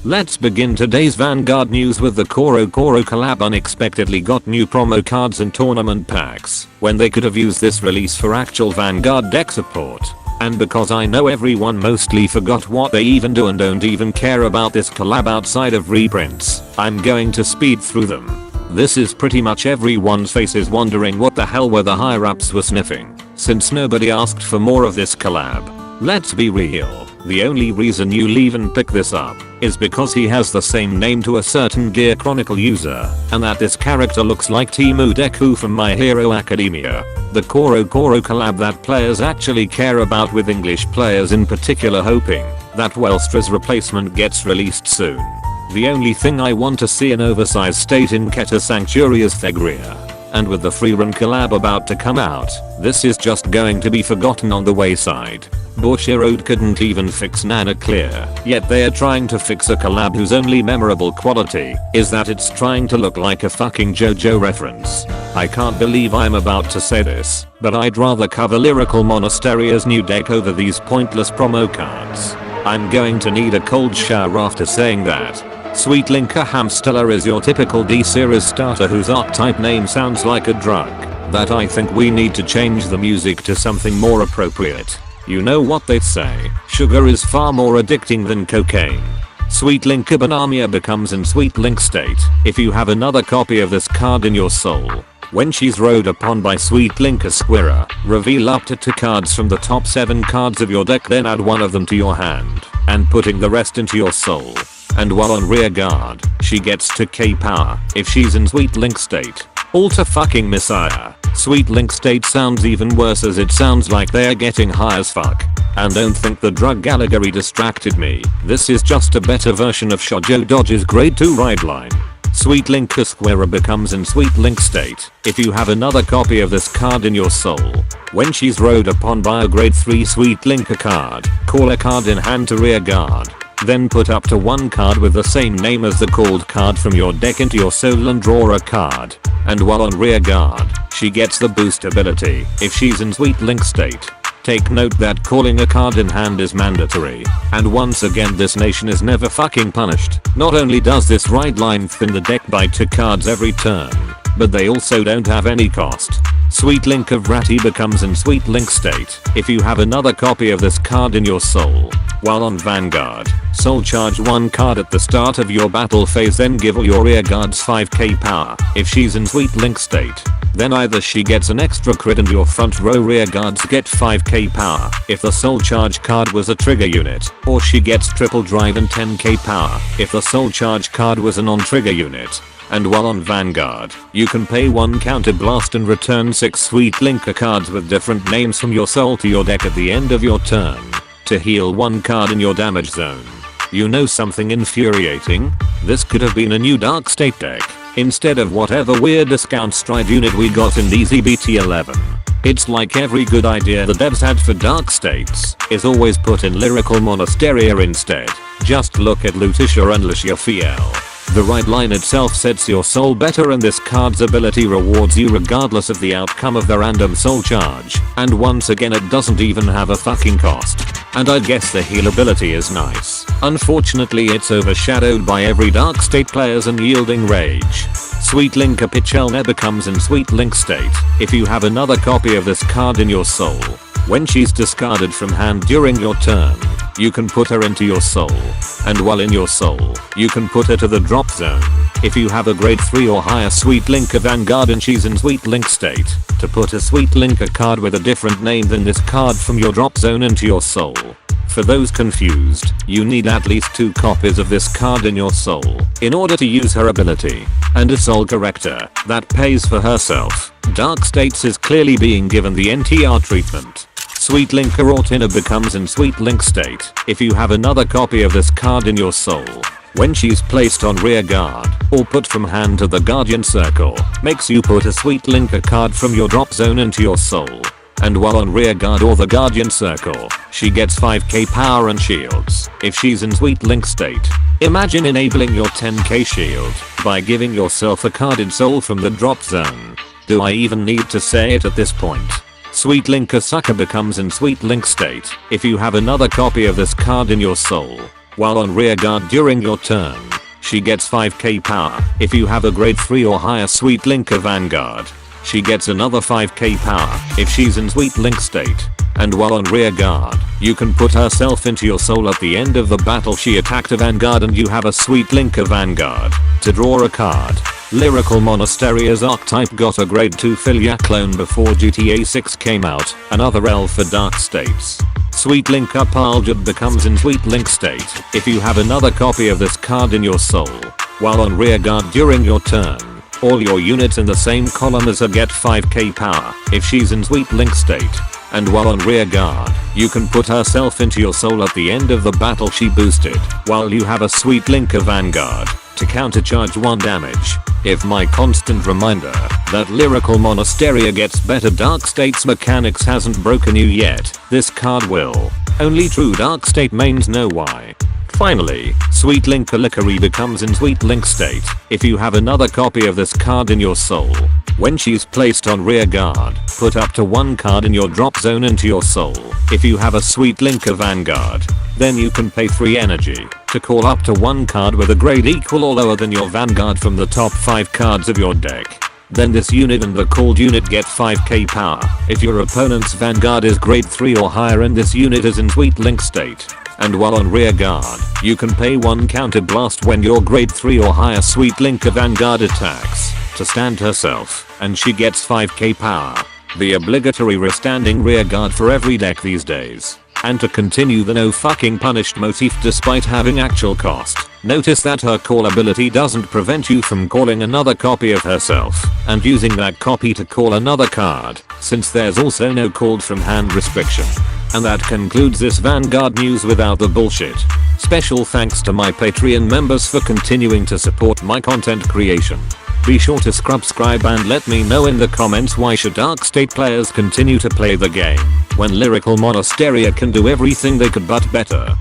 Let's begin today's Vanguard news with the Cororo collab unexpectedly got new promo cards and tournament packs when they could have used this release for actual Vanguard deck support. And because I know everyone mostly forgot what they even do and don't even care about this collab outside of reprints, I'm going to speed through them. This is pretty much everyone's faces wondering what the hell were the higher ups were sniffing, since nobody asked for more of this collab. Let's be real, the only reason you'll even pick this up is because he has the same name to a certain Gear Chronicle user, and that this character looks like Temu Deku from My Hero Academia. The Cororo collab that players actually care about, with English players in particular hoping that Welstra's replacement gets released soon. The only thing I want to see an oversized state in Keta Sanctuary is Thegria. And with the Freerun collab about to come out, this is just going to be forgotten on the wayside. Bushiroad couldn't even fix Nana Clear, yet they are trying to fix a collab whose only memorable quality is that it's trying to look like a fucking JoJo reference. I can't believe I'm about to say this, but I'd rather cover Lyrical Monastery's new deck over these pointless promo cards. I'm going to need a cold shower after saying that. Sweet Linka Hamstella is your typical D-series starter whose archetype name sounds like a drug that I think we need to change the music to something more appropriate. You know what they say, sugar is far more addicting than cocaine. Sweet Linka Banamia becomes in Sweet Link state if you have another copy of this card in your soul. When she's rode upon by Sweet Linka Squira, reveal up to 2 cards from the top 7 cards of your deck, then add one of them to your hand, and putting the rest into your soul. And while on rear guard, she gets 2k power if she's in Sweet Link state. Alter fucking Messiah. Sweet Link state sounds even worse as it sounds like they are getting high as fuck. And don't think the drug allegory distracted me. This is just a better version of Shoujo Dodge's grade 2 ride line. Sweet Linka Squira becomes in Sweet Link state if you have another copy of this card in your soul. When she's rode upon by a grade 3 Sweet Linka card, call a card in hand to rear guard. Then put up to 1 card with the same name as the called card from your deck into your soul and draw a card. And while on rear guard, she gets the boost ability if she's in Sweet Link state. Take note that calling a card in hand is mandatory, and once again this nation is never fucking punished. Not only does this ride line thin the deck by 2 cards every turn, but they also don't have any cost. Sweet Link of Ratty becomes in Sweet Link state if you have another copy of this card in your soul. While on Vanguard, soul charge 1 card at the start of your battle phase, then give all your rear guards 5k power if she's in Sweet Link state. Then either she gets an extra crit and your front row rear guards get 5k power if the soul charge card was a trigger unit, or she gets triple drive and 10k power if the soul charge card was a non-trigger unit. And while on Vanguard, you can pay 1 counter blast and return 6 Sweet Linka cards with different names from your soul to your deck at the end of your turn to heal 1 card in your damage zone. You know something infuriating? This could have been a new Dark State deck instead of whatever weird discount stride unit we got in DZBT11. It's like every good idea the devs had for Dark States is always put in Lyrical Monasteria instead. Just look at Lutetia and Lucia Fiel. The ride line itself sets your soul better, and this card's ability rewards you regardless of the outcome of the random soul charge, and once again it doesn't even have a fucking cost. And I guess the heal ability is nice. Unfortunately it's overshadowed by every Dark State player's unyielding rage. Sweet Linka Pichelna becomes in Sweet Link state if you have another copy of this card in your soul. When she's discarded from hand during your turn, you can put her into your soul. And while in your soul, you can put her to the drop zone if you have a grade 3 or higher Sweet Linka Vanguard and she's in Sweet Link state, to put a Sweet Linka card with a different name than this card from your drop zone into your soul. For those confused, you need at least 2 copies of this card in your soul in order to use her ability, and a soul corrector that pays for herself. Dark States is clearly being given the NTR treatment. Sweet Linka Ortina becomes in Sweet Link state if you have another copy of this card in your soul. When she's placed on rear guard or put from hand to the Guardian Circle, makes you put a Sweet Linka card from your drop zone into your soul. And while on rear guard or the Guardian Circle, she gets 5k power and shields if she's in Sweet Link state. Imagine enabling your 10k shield by giving yourself a card in soul from the drop zone. Do I even need to say it at this point? Sweet Linka Sucker becomes in Sweet Link state if you have another copy of this card in your soul. while on rearguard during your turn. She gets 5k power if you have a grade 3 or higher Sweet Link of Vanguard. She gets another 5k power if she's in Sweet Link state. And while on rearguard, you can put herself into your soul at the end of the battle she attacked a Vanguard and you have a Sweet Link of Vanguard to draw a card. Lyrical Monastery's archetype got a grade 2 Filia clone before GTA 6 came out, another elf for dark states. Sweet Link Up Aljab becomes in Sweet Link state if you have another copy of this card in your soul. While on rearguard during your turn, all your units in the same column as her get 5k power if she's in Sweet Link state. And while on rearguard, you can put herself into your soul at the end of the battle she boosted, while you have a Sweet Link of Vanguard to countercharge 1 damage. If my constant reminder that Lyrical Monastery gets better Dark States mechanics hasn't broken you yet, this card will. Only true Dark State mains know why. Finally, Sweet Link Alikari becomes in Sweet Link state if you have another copy of this card in your soul. When she's placed on rearguard, put up to 1 card in your drop zone into your soul if you have a Sweet Link of Vanguard. Then you can pay 3 energy to call up to 1 card with a grade equal or lower than your Vanguard from the top 5 cards of your deck. Then this unit and the called unit get 5k power if your opponent's Vanguard is grade 3 or higher and this unit is in Sweet Link state. And while on rearguard, you can pay 1 counter blast when your grade 3 or higher Sweet Link of Vanguard attacks to stand herself, and she gets 5k power. The obligatory restanding rearguard for every deck these days. And to continue the no fucking punished motif despite having actual cost, notice that her call ability doesn't prevent you from calling another copy of herself and using that copy to call another card, since there's also no called from hand restriction. And that concludes this Vanguard news without the bullshit. Special thanks to my Patreon members for continuing to support my content creation. Be sure to subscribe and let me know in the comments why should Dark State players continue to play the game when Lyrical Monastery can do everything they could but better.